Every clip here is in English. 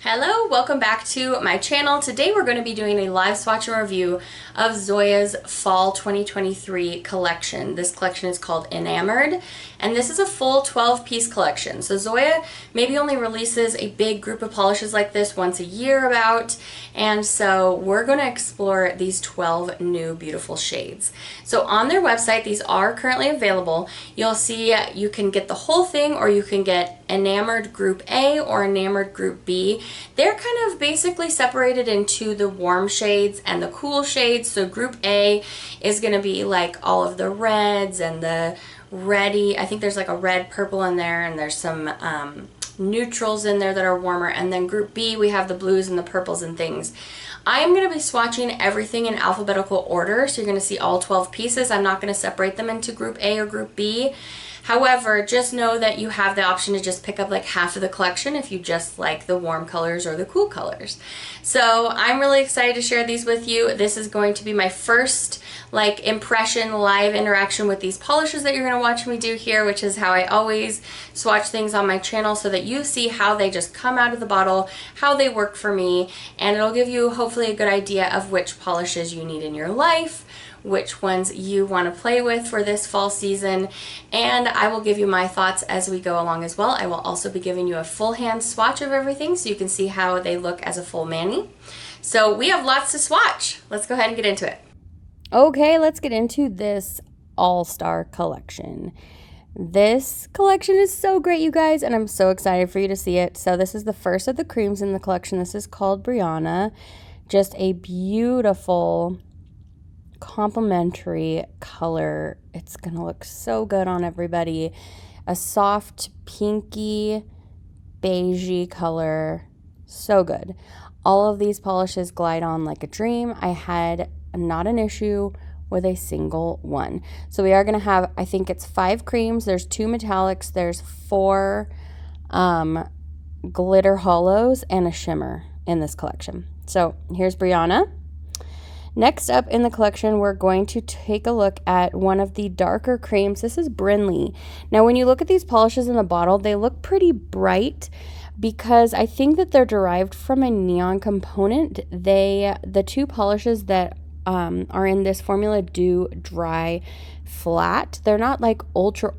Hello, welcome back to my channel. Today we're going to be doing a live swatch and review of Zoya's Fall 2023 collection. This collection is called Enamored, and this is a full 12-piece collection. So Zoya maybe only releases a big group of polishes like this once a year about, and so we're going to explore these 12 new beautiful shades. So on their website, these are currently available. You'll see you can get the whole thing, or you can get Enamored Group A or Enamored Group B. They're kind of basically separated into the warm shades and the cool shades. So Group A is going to be like all of the reds and the reddy. I think there's like a red purple in there, and there's some neutrals in there that are warmer. And then Group B, we have the blues and the purples and things. I am going to be swatching everything in alphabetical order, so you're going to see all 12 pieces. I'm not going to separate them into Group A or Group B. However, just know that you have the option to just pick up like half of the collection if you just like the warm colors or the cool colors. So I'm really excited to share these with you. This is going to be my first like impression live interaction with these polishes that you're going to watch me do here, which is how I always swatch things on my channel, so that you see how they just come out of the bottle, how they work for me, and it'll give you hopefully a good idea of which polishes you need in your life, which ones you want to play with for this fall season, and I will give you my thoughts as we go along as well. I will also be giving you a full hand swatch of everything so you can see how they look as a full mani. So we have lots to swatch. Let's go ahead and get into it. Okay, let's get into this all-star collection. This collection is so great, you guys, and I'm so excited for you to see it. So this is the first of the creams in the collection. This is called Brianna. Just a beautiful complementary color. It's gonna look so good on everybody. A soft pinky beigey color, so good. All of these polishes glide on like a dream. I had not an issue with a single one. So we are gonna have, I think it's 5 creams, there's 2 metallics, there's 4 glitter hollows, and a shimmer in this collection. So here's Brianna. Next up in the collection, we're going to take a look at one of the darker creams. This is Brynlee. Now, when you look at these polishes in the bottle, they look pretty bright because I think that they're derived from a neon component. The 2 polishes that are in this formula do dry flat. They're not like ultra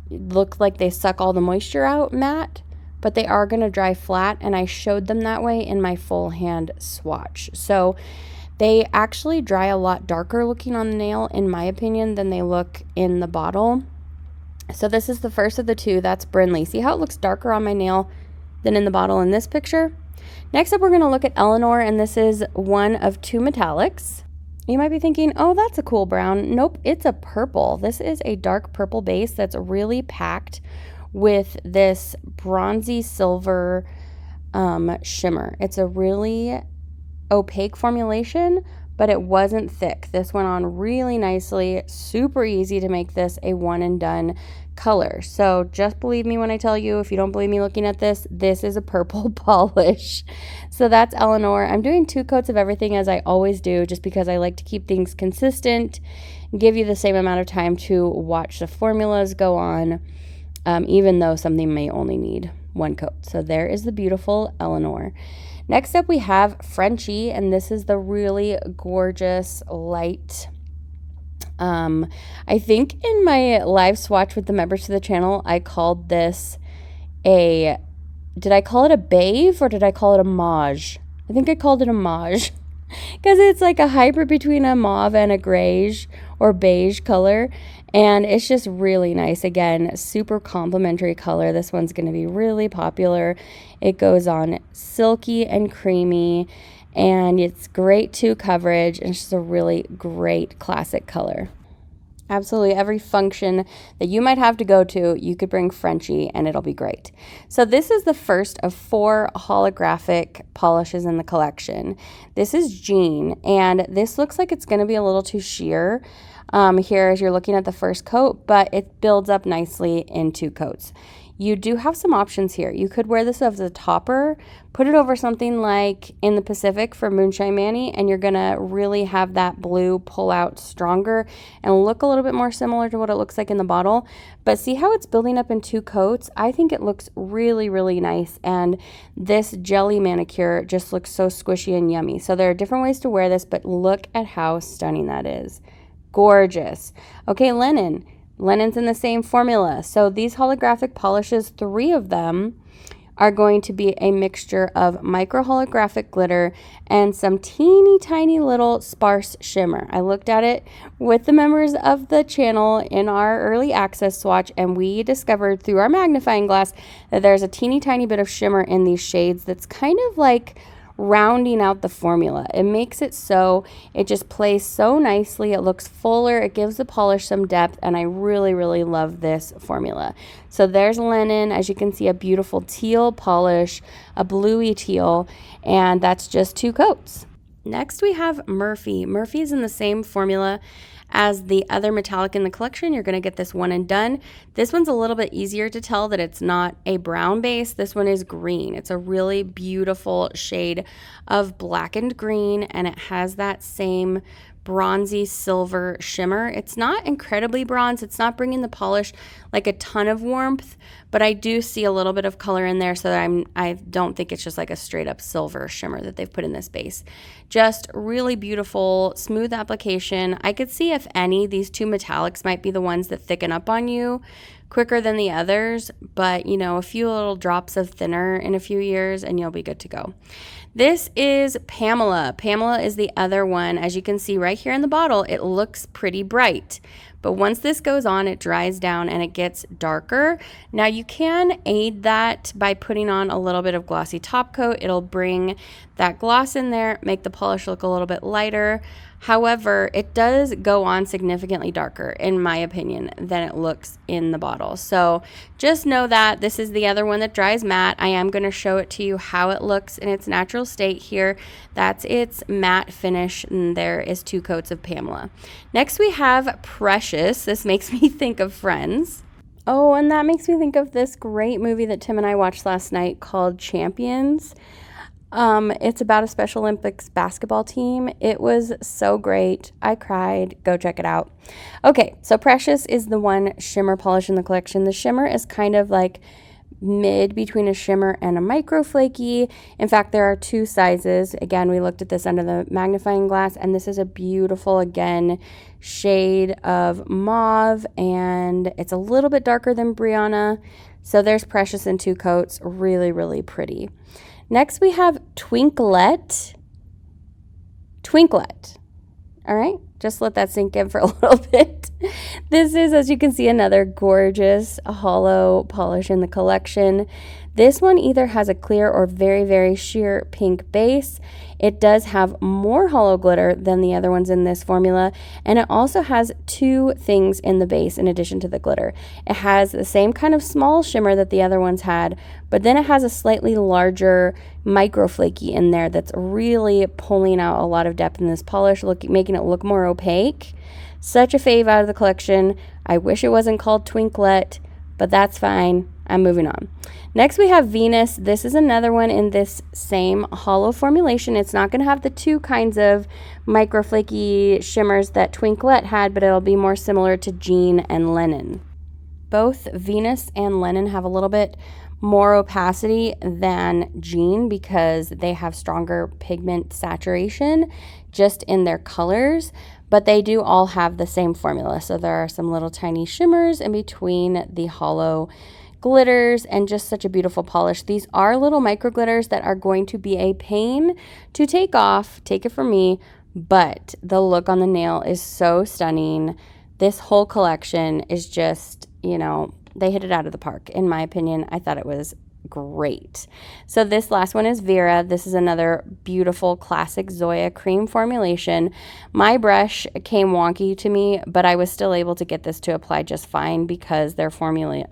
look like they suck all the moisture out matte, but they are going to dry flat, and I showed them that way in my full hand swatch. So they actually dry a lot darker looking on the nail, in my opinion, than they look in the bottle. So this is the first of the 2. That's Brynlee. See how it looks darker on my nail than in the bottle in this picture? Next up, we're going to look at Eleanor, and this is one of 2 metallics. You might be thinking, oh, that's a cool brown. Nope, it's a purple. This is a dark purple base that's really packed with this bronzy silver shimmer. It's a really opaque formulation, but it wasn't thick. This went on really nicely. Super easy to make this a one and done color. So just believe me when I tell you, if you don't believe me looking at this, this is a purple polish. So that's Eleanor. I'm doing 2 coats of everything, as I always do, just because I like to keep things consistent, give you the same amount of time to watch the formulas go on, even though something may only need 1 coat. So there is the beautiful Eleanor. Next up, we have Frenchy, and this is the really gorgeous light. I think in my live swatch with the members to the channel, I called this did I call it a beige or did I call it a mauve? I think I called it a mauve because it's like a hybrid between a mauve and a grayish or beige color. And it's just really nice. Again, super complimentary color. This one's going to be really popular. It goes on silky and creamy, and it's great 2 coverage, and it's just a really great classic color. Absolutely every function that you might have to go to, you could bring Frenchy and it'll be great. So this is the first of 4 holographic polishes in the collection. This is Jean, and this looks like it's going to be a little too sheer here as you're looking at the first coat, but it builds up nicely in 2 coats. you do have some options here. You could wear this as a topper, put it over something like In the Pacific for Moonshine Manny, and you're gonna really have that blue pull out stronger and look a little bit more similar to what it looks like in the bottle. But see how it's building up in 2 coats? I think it looks really, really nice, and this jelly manicure just looks so squishy and yummy. So there are different ways to wear this, but look at how stunning that is. Gorgeous. Okay, Lennon. Lennon's in the same formula. So these holographic polishes, 3 of them, are going to be a mixture of micro holographic glitter and some teeny tiny little sparse shimmer. I looked at it with the members of the channel in our early access swatch, and we discovered through our magnifying glass that there's a teeny tiny bit of shimmer in these shades that's kind of like rounding out the formula. It makes it so it just plays so nicely. It looks fuller. It gives the polish some depth, and I really, really love this formula. So there's Lennon. As you can see, a beautiful teal polish, a bluey teal, and that's just 2 coats. Next we have Murphy. Murphy's in the same formula as the other metallic in the collection. You're going to get this one and done. This one's a little bit easier to tell that it's not a brown base. This one is green. It's a really beautiful shade of blackened green, and it has that same bronzy silver shimmer. It's not incredibly bronze. It's not bringing the polish like a ton of warmth, but I do see a little bit of color in there, so that I don't think it's just like a straight up silver shimmer that they've put in this base. Just really beautiful, smooth application. I could see, if any, these 2 metallics might be the ones that thicken up on you quicker than the others, but you know, a few little drops of thinner in a few years and you'll be good to go. This is Pamela. Pamela is the other one. As you can see right here in the bottle, it looks pretty bright. But once this goes on, it dries down and it gets darker. Now you can aid that by putting on a little bit of glossy top coat. It'll bring that gloss in there, make the polish look a little bit lighter. However, it does go on significantly darker, in my opinion, than it looks in the bottle. So just know that this is the other one that dries matte. I am going to show it to you how it looks in its natural state here. That's its matte finish, and there is 2 coats of Pamela. Next we have Precious. This makes me think of Friends. Oh, and that makes me think of this great movie that Tim and I watched last night called Champions. It's about a Special Olympics basketball team. It was so great. I cried. Go check it out. Okay, so Precious is the one shimmer polish in the collection. The shimmer is kind of like mid between a shimmer and a micro flaky. In fact, there are 2 sizes. Again, we looked at this under the magnifying glass, and this is a beautiful, again, shade of mauve, and it's a little bit darker than Brianna. So there's Precious in 2 coats. Really, really pretty. Next we have Twinklette. Twinklette. All right, just let that sink in for a little bit. This is, as you can see, another gorgeous hollow polish in the collection. This one either has a clear or very, very sheer pink base. It does have more hollow glitter than the other ones in this formula, and it also has 2 things in the base in addition to the glitter. It has the same kind of small shimmer that the other ones had, but then it has a slightly larger micro flaky in there that's really pulling out a lot of depth in this polish, making it look more opaque. Such a fave out of the collection. I wish it wasn't called Twinklette, but that's fine. I'm moving on. Next we have Venus. This is another one in this same hollow formulation. It's not going to have the 2 kinds of micro flaky shimmers that Twinklette had, but it'll be more similar to Jean and Lennon. Both Venus and Lennon have a little bit more opacity than Jean because they have stronger pigment saturation just in their colors, but they do all have the same formula. So there are some little tiny shimmers in between the hollow glitters and just such a beautiful polish. These are little micro glitters that are going to be a pain to take off, take it from me, but the look on the nail is so stunning. This whole collection is just, you know, they hit it out of the park. In my opinion, I thought it was great. So this last one is Vera. This is another beautiful classic Zoya cream formulation. My brush came wonky to me, but I was still able to get this to apply just fine because their formula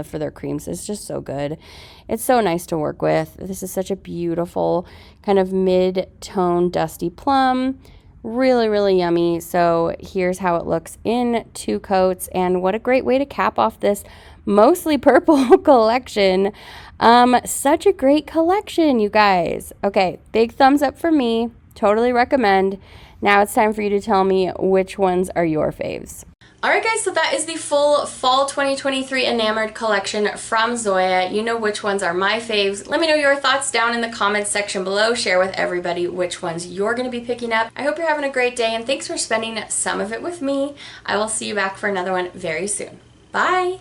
for their creams is just so good. It's so nice to work with. This is such a beautiful kind of mid-tone dusty plum. Really, really yummy. So here's how it looks in 2 coats, and what a great way to cap off this mostly purple collection. Such a great collection, you guys. Okay, big thumbs up for me. Totally recommend. Now it's time for you to tell me which ones are your faves. Alright guys, so that is the full Fall 2023 Enamored collection from Zoya. You know which ones are my faves. Let me know your thoughts down in the comments section below. Share with everybody which ones you're going to be picking up. I hope you're having a great day, and thanks for spending some of it with me. I will see you back for another one very soon. Bye!